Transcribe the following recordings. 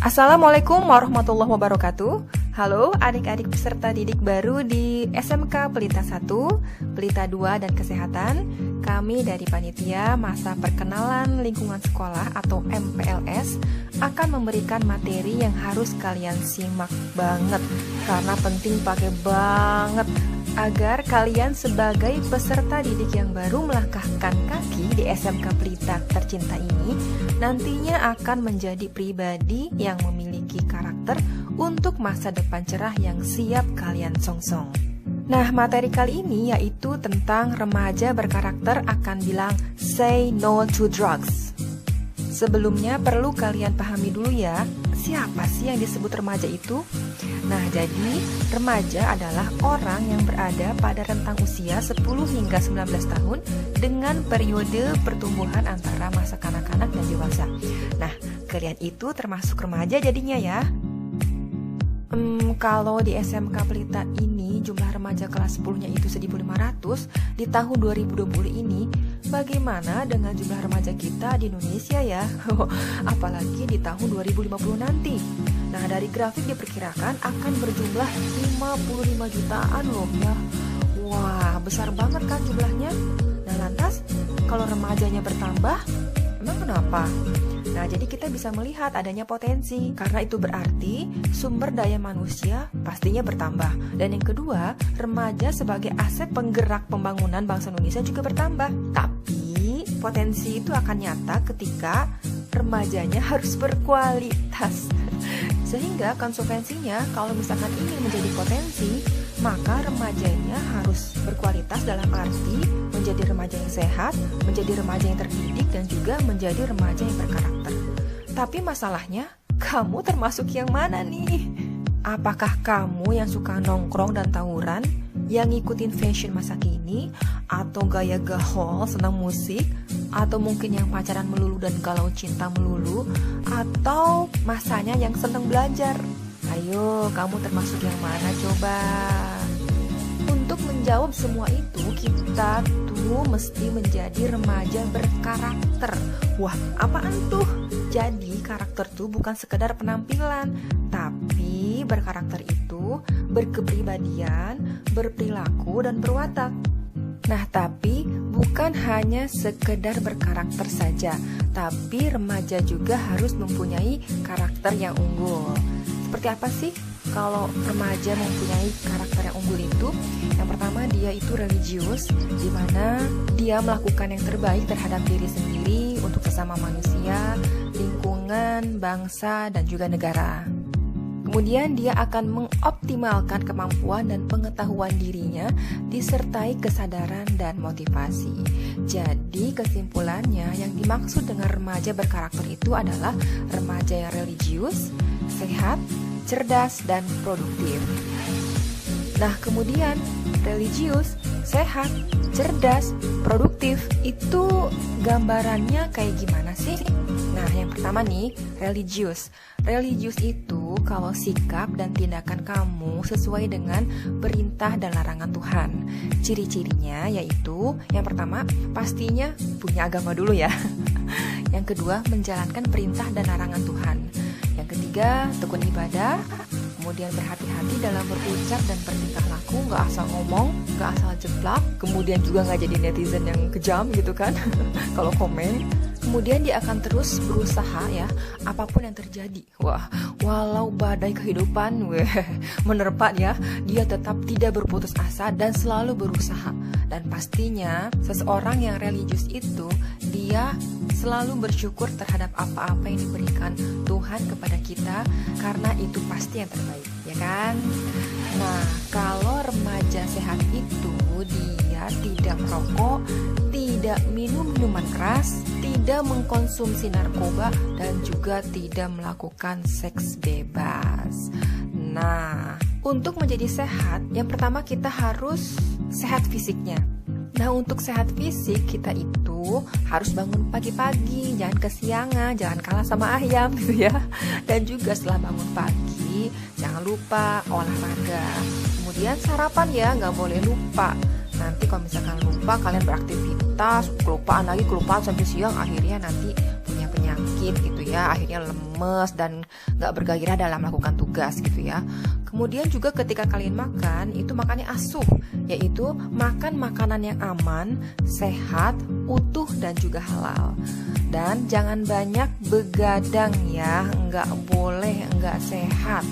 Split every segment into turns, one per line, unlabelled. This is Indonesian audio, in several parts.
Assalamualaikum warahmatullahi wabarakatuh. Halo adik-adik peserta didik baru di SMK Pelita 1, Pelita 2, dan Kesehatan. Kami dari Panitia Masa Perkenalan Lingkungan Sekolah atau MPLS akan memberikan materi yang harus kalian simak banget, karena penting pakai banget, agar kalian sebagai peserta didik yang baru melangkahkan kaki di SMK Pelita tercinta ini nantinya akan menjadi pribadi yang memiliki karakter untuk masa depan cerah yang siap kalian songsong. Nah, materi kali ini yaitu tentang remaja berkarakter akan bilang say no to drugs. Sebelumnya perlu kalian pahami dulu ya, siapa sih yang disebut remaja itu? Nah, jadi remaja adalah orang yang berada pada rentang usia 10 hingga 19 tahun dengan periode pertumbuhan antara masa kanak-kanak dan dewasa. Nah, kalian itu termasuk remaja jadinya ya. Kalau di SMK Pelita ini jumlah remaja kelas 10-nya itu 1.500 di tahun 2020 ini, bagaimana dengan jumlah remaja kita di Indonesia ya? Apalagi di tahun 2050 nanti. Nah, dari grafik diperkirakan akan berjumlah 55 jutaan loh ya. Wah, besar banget kan jumlahnya? Nah, lantas kalau remajanya bertambah, emang kenapa? Nah, jadi kita bisa melihat adanya potensi, karena itu berarti sumber daya manusia pastinya bertambah. Dan yang kedua, remaja sebagai aset penggerak pembangunan bangsa Indonesia juga bertambah. Tapi potensi itu akan nyata ketika remajanya harus berkualitas. Sehingga konsekuensinya kalau misalkan ingin menjadi potensi, maka remajanya harus berkualitas dalam arti menjadi remaja yang sehat, menjadi remaja yang terdidik, dan juga menjadi remaja yang berkarakter. Tapi masalahnya, kamu termasuk yang mana nih? Apakah kamu yang suka nongkrong dan tawuran, yang ngikutin fashion masa kini, atau gaya gaul senang musik, atau mungkin yang pacaran melulu dan galau cinta melulu, atau masanya yang senang belajar? Ayo, kamu termasuk yang mana coba? Untuk menjawab semua itu, kita tuh mesti menjadi remaja berkarakter. Wah, apaan tuh? Jadi karakter tuh bukan sekedar penampilan, tapi berkarakter itu berkepribadian, berperilaku, dan berwatak. Nah, tapi bukan hanya sekedar berkarakter saja, tapi remaja juga harus mempunyai karakter yang unggul. Seperti apa sih kalau remaja mempunyai karakter yang unggul itu? Yang pertama, dia itu religius, di mana dia melakukan yang terbaik terhadap diri sendiri, untuk sesama manusia, lingkungan, bangsa, dan juga negara. Kemudian dia akan mengoptimalkan kemampuan dan pengetahuan dirinya disertai kesadaran dan motivasi. Jadi kesimpulannya, yang dimaksud dengan remaja berkarakter itu adalah remaja yang religius, sehat, cerdas, dan produktif. Nah, kemudian religius, sehat, cerdas, produktif itu gambarannya kayak gimana sih? Nah, yang pertama nih, religius. Religius itu kalau sikap dan tindakan kamu sesuai dengan perintah dan larangan Tuhan. Ciri-cirinya yaitu, yang pertama, pastinya punya agama dulu ya. Yang kedua, menjalankan perintah dan larangan Tuhan. Yang ketiga, tekun ibadah. Kemudian berhati-hati dalam berucap dan bertingkah laku, gak asal ngomong, gak asal jeplak. Kemudian juga gak jadi netizen yang kejam gitu kan kalau komen. Kemudian dia akan terus berusaha ya, apapun yang terjadi. Wah, walau badai kehidupan menerpa ya, dia tetap tidak berputus asa dan selalu berusaha. Dan pastinya seseorang yang religius itu, dia selalu bersyukur terhadap apa-apa yang diberikan Tuhan kepada kita, karena itu pasti yang terbaik, ya kan? Nah, kalau remaja sehat itu, dia tidak merokok, tidak minum minuman keras, tidak mengkonsumsi narkoba, dan juga tidak melakukan seks bebas. Nah, untuk menjadi sehat, yang pertama kita harus sehat fisiknya. Nah, untuk sehat fisik kita itu harus bangun pagi-pagi, jangan kesiangan, jangan kalah sama ayam gitu ya. Dan juga setelah bangun pagi, jangan lupa olahraga. Kemudian sarapan ya, nggak boleh lupa. Nanti kalau misalkan lupa, kalian beraktivitas, kelupaan sampai siang, akhirnya nanti punya penyakit gitu ya, akhirnya lemes dan nggak bergairah dalam melakukan tugas gitu ya. Kemudian juga ketika kalian makan, itu makannya asuh, yaitu makan makanan yang aman, sehat, utuh dan juga halal. Dan jangan banyak begadang ya, nggak boleh, nggak sehat.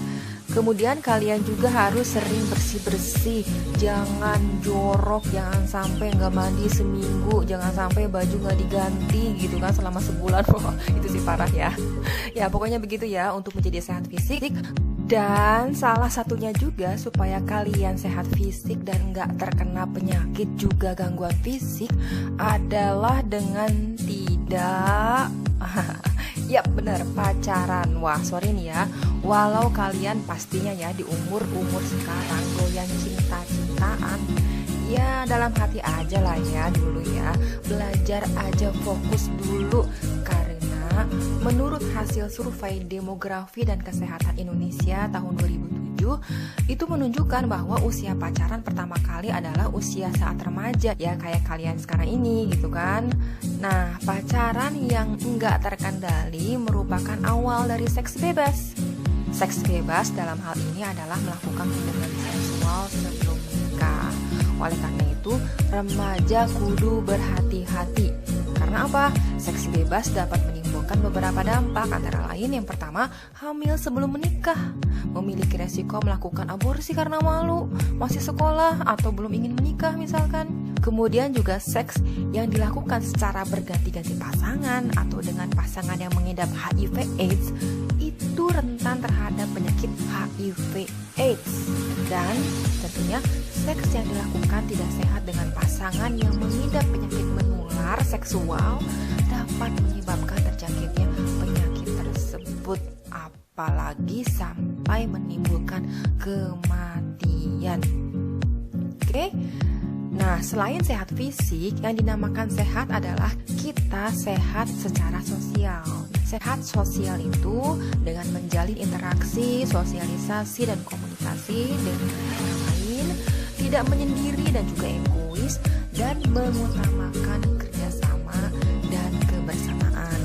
Kemudian kalian juga harus sering bersih-bersih, jangan jorok, jangan sampai nggak mandi seminggu, jangan sampai baju nggak diganti gitu kan selama sebulan. Wah, itu sih parah ya. Ya pokoknya begitu ya untuk menjadi sehat fisik. Dan salah satunya juga supaya kalian sehat fisik dan nggak terkena penyakit juga gangguan fisik adalah dengan tidak yap bener, pacaran. Wah sorry nih ya, walau kalian pastinya ya di umur-umur sekarang goyang cinta-cintaan, ya dalam hati aja lah ya dulu ya. Belajar aja, fokus dulu. Karena menurut hasil survei demografi dan kesehatan Indonesia tahun 2007 itu menunjukkan bahwa usia pacaran pertama kali adalah usia saat remaja, ya kayak kalian sekarang ini gitu kan. Nah, pacaran yang enggak terkendali merupakan awal dari seks bebas. Seks bebas dalam hal ini adalah melakukan hubungan seksual sebelum menikah. Oleh karena itu, remaja kudu berhati-hati. Karena apa? Seks bebas dapat menimbulkan beberapa dampak, antara lain yang pertama, hamil sebelum menikah, memiliki resiko melakukan aborsi karena malu, masih sekolah, atau belum ingin menikah misalkan. Kemudian juga seks yang dilakukan secara berganti-ganti pasangan atau dengan pasangan yang mengidap HIV/AIDS itu rentan terhadap penyakit HIV/AIDS. Dan tentunya seks yang dilakukan tidak sehat dengan pasangan yang mengidap penyakit menular seksual dapat menyebabkan terjangkitnya penyakit tersebut, apalagi sampai menimbulkan kematian. Oke? Nah, selain sehat fisik, yang dinamakan sehat adalah kita sehat secara sosial. Sehat sosial itu dengan menjalin interaksi, sosialisasi, dan komunikasi dengan orang lain, tidak menyendiri dan juga egois, dan mengutamakan kerjasama dan kebersamaan.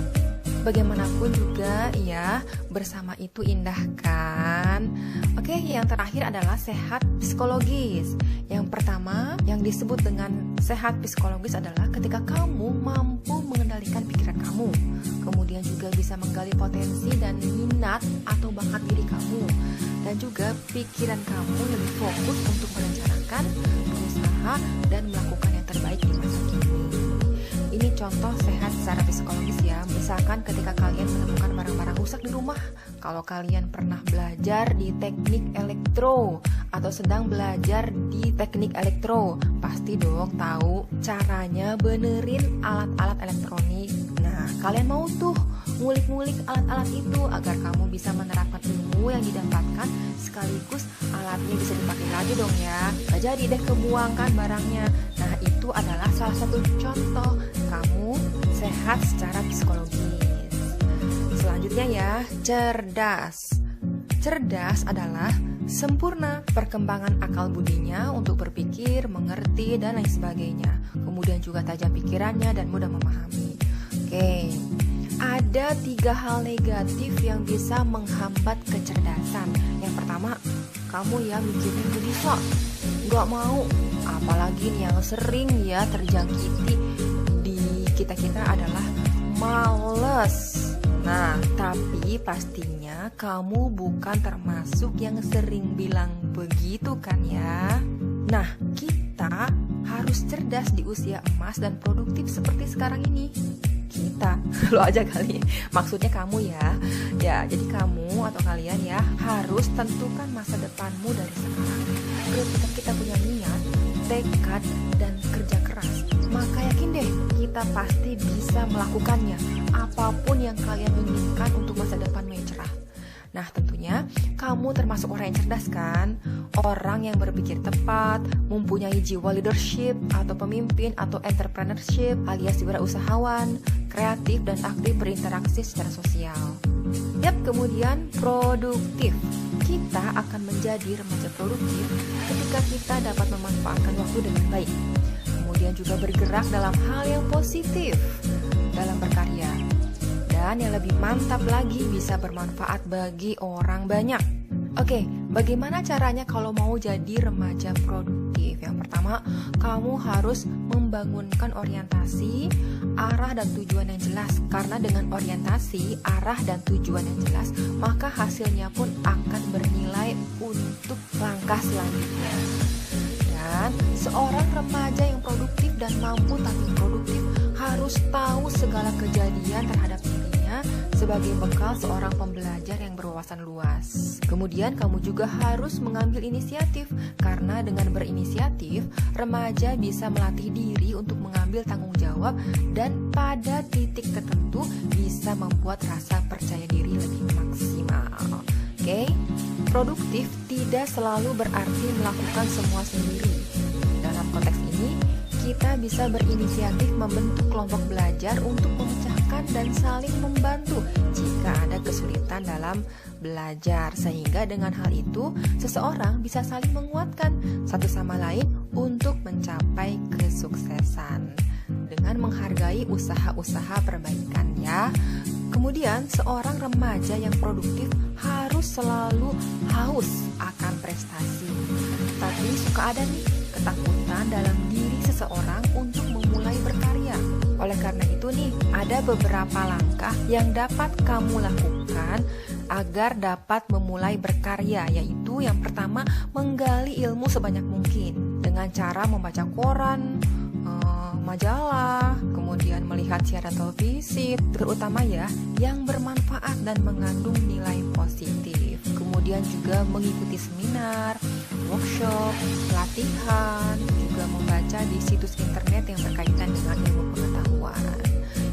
Bagaimanapun juga ya, bersama itu indah kan? Oke, yang terakhir adalah sehat psikologis. Yang pertama yang disebut dengan sehat psikologis adalah ketika kamu mampu mengendalikan pikiran kamu, kemudian juga bisa menggali potensi dan minat atau bakat diri kamu, dan juga pikiran kamu lebih fokus untuk merencanakan, berusaha, dan melakukan yang terbaik di masa kini. Ini contoh sehat secara psikologis ya. Misalkan ketika kalian menemukan barang-barang rusak di rumah, kalau kalian pernah belajar di teknik elektro atau sedang belajar di teknik elektro, pasti dong tahu caranya benerin alat-alat elektronik. Nah, kalian mau tuh ngulik-ngulik alat-alat itu agar kamu bisa menerapkan ilmu yang didapatkan, sekaligus alatnya bisa dipakai lagi dong ya. Gak jadi deh kebuangkan barangnya. Nah, itu adalah salah satu contoh kamu sehat secara psikologis. Selanjutnya ya, cerdas. Cerdas adalah sempurna perkembangan akal budinya untuk berpikir, mengerti, dan lain sebagainya. Kemudian juga tajam pikirannya dan mudah memahami. Oke, ada 3 hal negatif yang bisa menghambat kecerdasan. Yang pertama, kamu ya mikirnya nggak bisa, nggak mau. Apalagi nih yang sering ya terjangkiti di kita-kita adalah males. Nah, tapi pastinya kamu bukan termasuk yang sering bilang begitu kan ya. Nah, kita harus cerdas di usia emas dan produktif seperti sekarang ini. Kita, lo aja kali, maksudnya kamu ya. Ya, jadi kamu atau kalian ya harus tentukan masa depanmu dari sekarang. Ketika kita punya niat, tekad, dan kerja keras, maka yakin deh kita pasti bisa melakukannya. Apapun yang kalian inginkan untuk masa depan yang cerah. Nah, tentunya kamu termasuk orang yang cerdas kan? Orang yang berpikir tepat, mempunyai jiwa leadership atau pemimpin atau entrepreneurship alias wirausahawan, kreatif dan aktif berinteraksi secara sosial. Yap, kemudian produktif. Kita akan menjadi remaja produktif ketika kita dapat memanfaatkan waktu dengan baik. Kemudian juga bergerak dalam hal yang positif dalam berkarya. Dan yang lebih mantap lagi, bisa bermanfaat bagi orang banyak. Oke, bagaimana caranya kalau mau jadi remaja produktif? Yang pertama, kamu harus membangunkan orientasi, arah dan tujuan yang jelas. Karena dengan orientasi, arah dan tujuan yang jelas, maka hasilnya pun akan bernilai untuk langkah selanjutnya. Dan seorang remaja yang produktif dan mampu tampil produktif harus tahu segala kejadian terhadap dirinya sebagai bekal seorang pembelajar yang berwawasan luas. Kemudian kamu juga harus mengambil inisiatif, karena dengan berinisiatif, remaja bisa melatih diri untuk mengambil tanggung jawab dan pada titik tertentu bisa membuat rasa percaya diri lebih maksimal. Oke? Produktif tidak selalu berarti melakukan semua sendiri. Dalam konteks ini, kita bisa berinisiatif membentuk kelompok belajar untuk memecahkan dan saling membantu jika ada kesulitan dalam belajar. Sehingga dengan hal itu, seseorang bisa saling menguatkan satu sama lain untuk mencapai kesuksesan dengan menghargai usaha-usaha perbaikan ya. Kemudian, seorang remaja yang produktif harus selalu haus akan prestasi. Tapi suka ada nih ketakutan dalam diri seseorang untuk memulai berkarya. Oleh karena itu nih, ada beberapa langkah yang dapat kamu lakukan agar dapat memulai berkarya, yaitu yang pertama, menggali ilmu sebanyak mungkin dengan cara membaca koran, majalah, kemudian melihat siaran televisi, terutama ya yang bermanfaat dan mengandung nilai positif. Kemudian juga mengikuti seminar, workshop, pelatihan, juga membaca di situs internet yang berkaitan dengan ilmu pengetahuan.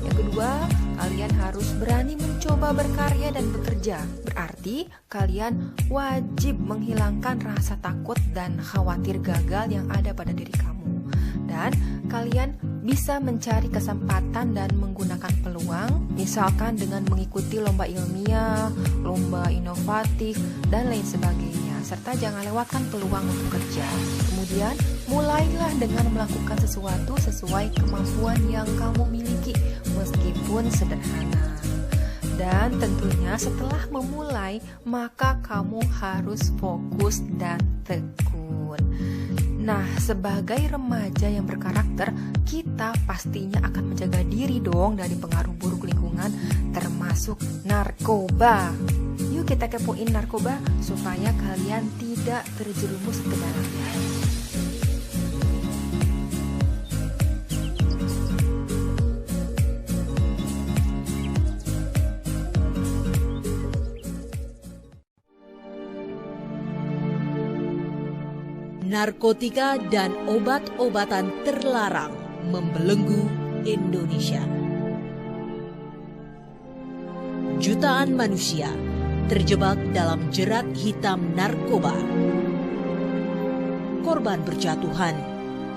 Yang kedua, kalian harus berani mencoba berkarya dan bekerja. Berarti kalian wajib menghilangkan rasa takut dan khawatir gagal yang ada pada diri kamu. Dan kalian bisa mencari kesempatan dan menggunakan peluang, misalkan dengan mengikuti lomba ilmiah, lomba inovatif, dan lain sebagainya. Serta jangan lewatkan peluang untuk kerja. Kemudian, mulailah dengan melakukan sesuatu sesuai kemampuan yang kamu miliki, meskipun sederhana. Dan tentunya setelah memulai, maka kamu harus fokus dan tekun. Nah, sebagai remaja yang berkarakter, kita pastinya akan menjaga diri dong dari pengaruh buruk lingkungan, termasuk narkoba. Yuk kita kepoin narkoba supaya kalian tidak terjerumus ke dalamnya.
Narkotika dan obat-obatan terlarang membelenggu Indonesia. Jutaan manusia terjebak dalam jerat hitam narkoba. Korban berjatuhan,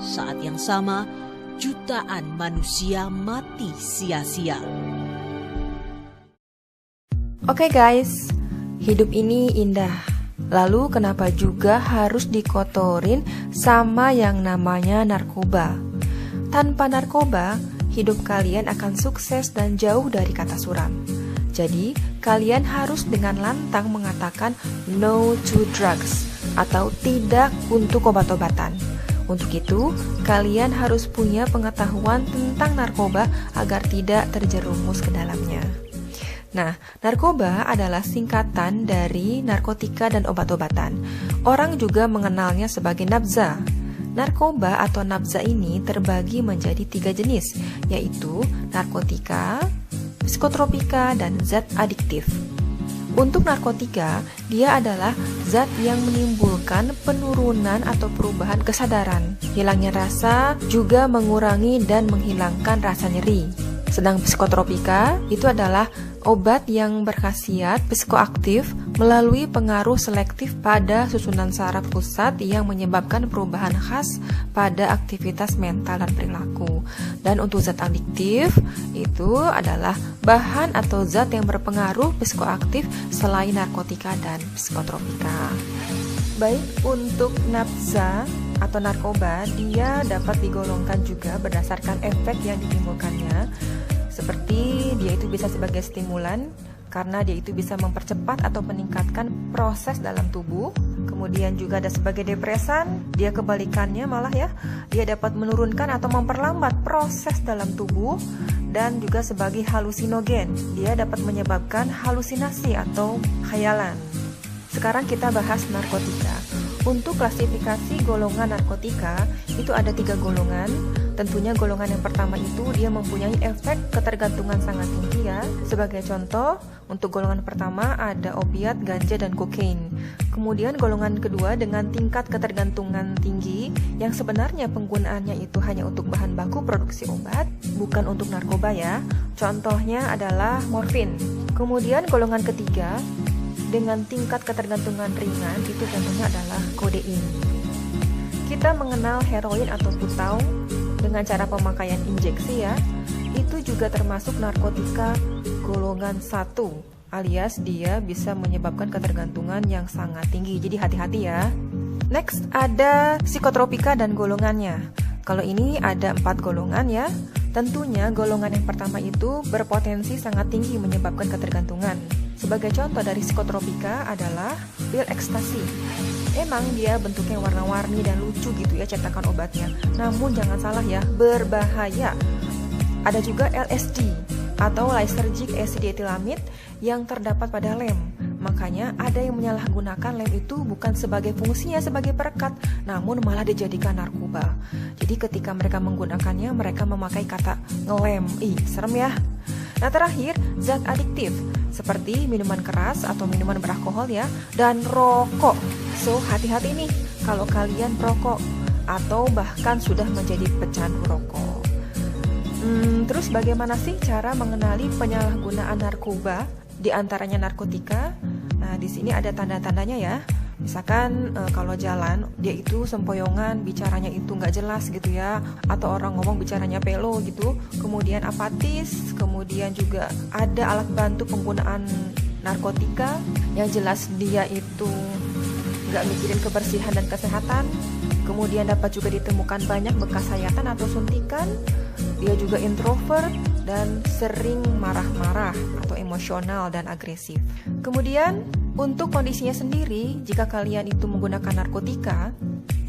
saat yang sama jutaan manusia mati sia-sia.
Oke guys, hidup ini indah. Lalu kenapa juga harus dikotorin sama yang namanya narkoba? Tanpa narkoba, hidup kalian akan sukses dan jauh dari kata suram. Jadi, kalian harus dengan lantang mengatakan no to drugs atau tidak untuk obat-obatan. Untuk itu, kalian harus punya pengetahuan tentang narkoba agar tidak terjerumus ke dalamnya. Nah, narkoba adalah singkatan dari narkotika dan obat-obatan. Orang juga mengenalnya sebagai nabza. Narkoba atau nabza ini terbagi menjadi 3 jenis, yaitu narkotika, psikotropika, dan zat adiktif. Untuk narkotika, dia adalah zat yang menimbulkan penurunan atau perubahan kesadaran. Hilangnya rasa juga mengurangi dan menghilangkan rasa nyeri. Sedang psikotropika itu adalah obat yang berkhasiat psikoaktif melalui pengaruh selektif pada susunan saraf pusat yang menyebabkan perubahan khas pada aktivitas mental dan perilaku. Dan untuk zat adiktif itu adalah bahan atau zat yang berpengaruh psikoaktif selain narkotika dan psikotropika. Baik, untuk nabza atau narkoba, dia dapat digolongkan juga berdasarkan efek yang ditimbulkannya. Seperti dia itu bisa sebagai stimulan karena dia itu bisa mempercepat atau meningkatkan proses dalam tubuh. Kemudian juga ada sebagai depresan, dia kebalikannya malah ya, dia dapat menurunkan atau memperlambat proses dalam tubuh. Dan juga sebagai halusinogen, dia dapat menyebabkan halusinasi atau khayalan. Sekarang kita bahas narkotika. Untuk klasifikasi golongan narkotika, itu ada 3 golongan. Tentunya golongan yang pertama itu dia mempunyai efek ketergantungan sangat tinggi ya. Sebagai contoh, untuk golongan pertama ada opiat, ganja, dan kokain. Kemudian golongan kedua dengan tingkat ketergantungan tinggi yang sebenarnya penggunaannya itu hanya untuk bahan baku produksi obat, bukan untuk narkoba ya. Contohnya adalah morfin. Kemudian golongan ketiga dengan tingkat ketergantungan ringan itu contohnya adalah kodein. Kita mengenal heroin atau putau dengan cara pemakaian injeksi ya. Itu juga termasuk narkotika golongan 1, alias dia bisa menyebabkan ketergantungan yang sangat tinggi. Jadi hati-hati ya. Next ada psikotropika dan golongannya. Kalau ini ada 4 golongan ya. Tentunya golongan yang pertama itu berpotensi sangat tinggi menyebabkan ketergantungan. Sebagai contoh dari psikotropika adalah pil ekstasi. Emang dia bentuknya warna-warni dan lucu gitu ya cetakan obatnya. Namun jangan salah ya, berbahaya. Ada juga LSD atau lysergic acid ethylamide yang terdapat pada lem. Makanya ada yang menyalahgunakan lem itu bukan sebagai fungsinya sebagai perekat, namun malah dijadikan narkoba. Jadi ketika mereka menggunakannya, mereka memakai kata ngelem. Serem ya. Nah terakhir, zat adiktif seperti minuman keras atau minuman beralkohol ya, dan rokok. So hati-hati nih kalau kalian perokok atau bahkan sudah menjadi pecandu rokok. Terus bagaimana sih cara mengenali penyalahgunaan narkoba? Di antaranya narkotika. Nah di sini ada tanda-tandanya ya. Misalkan kalau jalan dia itu sempoyongan, bicaranya itu nggak jelas gitu ya, atau orang ngomong bicaranya pelo gitu. Kemudian apatis, kemudian juga ada alat bantu penggunaan narkotika yang jelas dia itu nggak mikirin kebersihan dan kesehatan. Kemudian dapat juga ditemukan banyak bekas sayatan atau suntikan. Dia juga introvert dan sering marah-marah atau emosional dan agresif. Kemudian untuk kondisinya sendiri, jika kalian itu menggunakan narkotika,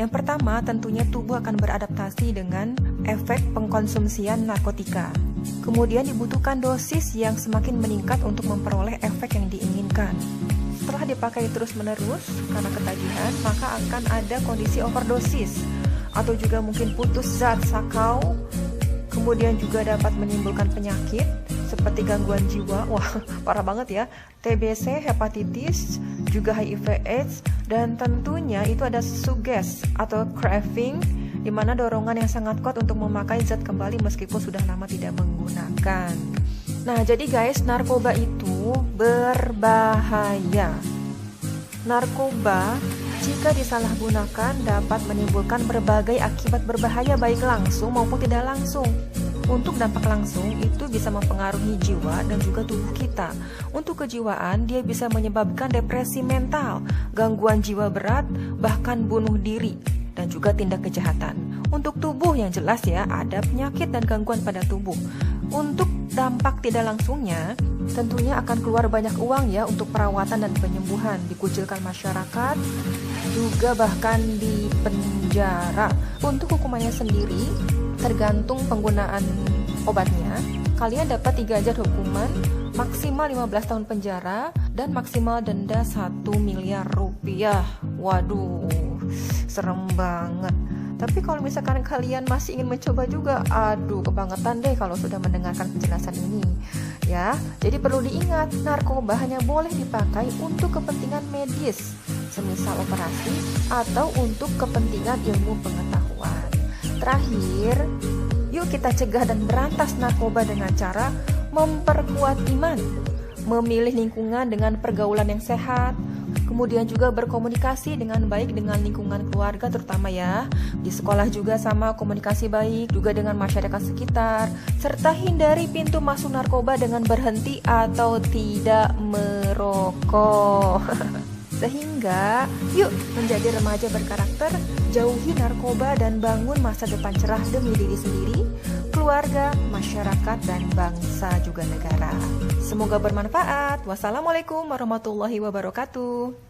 yang pertama tentunya tubuh akan beradaptasi dengan efek pengkonsumsian narkotika. Kemudian dibutuhkan dosis yang semakin meningkat untuk memperoleh efek yang diinginkan. Setelah dipakai terus-menerus karena ketagihan, maka akan ada kondisi overdosis atau juga mungkin putus zat sakau. Kemudian juga dapat menimbulkan penyakit seperti gangguan jiwa, wah parah banget ya, TBC, hepatitis, juga HIV/AIDS, dan tentunya itu ada sugest atau craving, di mana dorongan yang sangat kuat untuk memakai zat kembali meskipun sudah lama tidak menggunakan. Nah jadi guys, narkoba itu berbahaya. Narkoba jika disalahgunakan dapat menimbulkan berbagai akibat berbahaya baik langsung maupun tidak langsung. Untuk dampak langsung itu bisa mempengaruhi jiwa dan juga tubuh kita. Untuk kejiwaan dia bisa menyebabkan depresi mental, gangguan jiwa berat, bahkan bunuh diri dan juga tindak kejahatan. Untuk tubuh yang jelas ya ada penyakit dan gangguan pada tubuh. Untuk dampak tidak langsungnya tentunya akan keluar banyak uang ya untuk perawatan dan penyembuhan, dikucilkan masyarakat, juga bahkan di penjara. Untuk hukumannya sendiri tergantung penggunaan obatnya. Kalian dapat 3 aja hukuman, maksimal 15 tahun penjara dan maksimal denda 1 miliar rupiah. Waduh, serem banget. Tapi kalau misalkan kalian masih ingin mencoba juga, aduh kebangetan deh kalau sudah mendengarkan penjelasan ini. Ya, jadi perlu diingat, narkoba hanya boleh dipakai untuk kepentingan medis, semisal operasi atau untuk kepentingan ilmu pengetahuan. Terakhir, yuk kita cegah dan berantas narkoba dengan cara memperkuat iman, memilih lingkungan dengan pergaulan yang sehat, kemudian juga berkomunikasi dengan baik dengan lingkungan keluarga terutama ya, di sekolah juga sama komunikasi baik juga dengan masyarakat sekitar, serta hindari pintu masuk narkoba dengan berhenti atau tidak merokok. Sehingga yuk menjadi remaja berkarakter, jauhi narkoba dan bangun masa depan cerah demi diri sendiri, keluarga, masyarakat, dan bangsa juga negara. Semoga bermanfaat. Wassalamualaikum warahmatullahi wabarakatuh.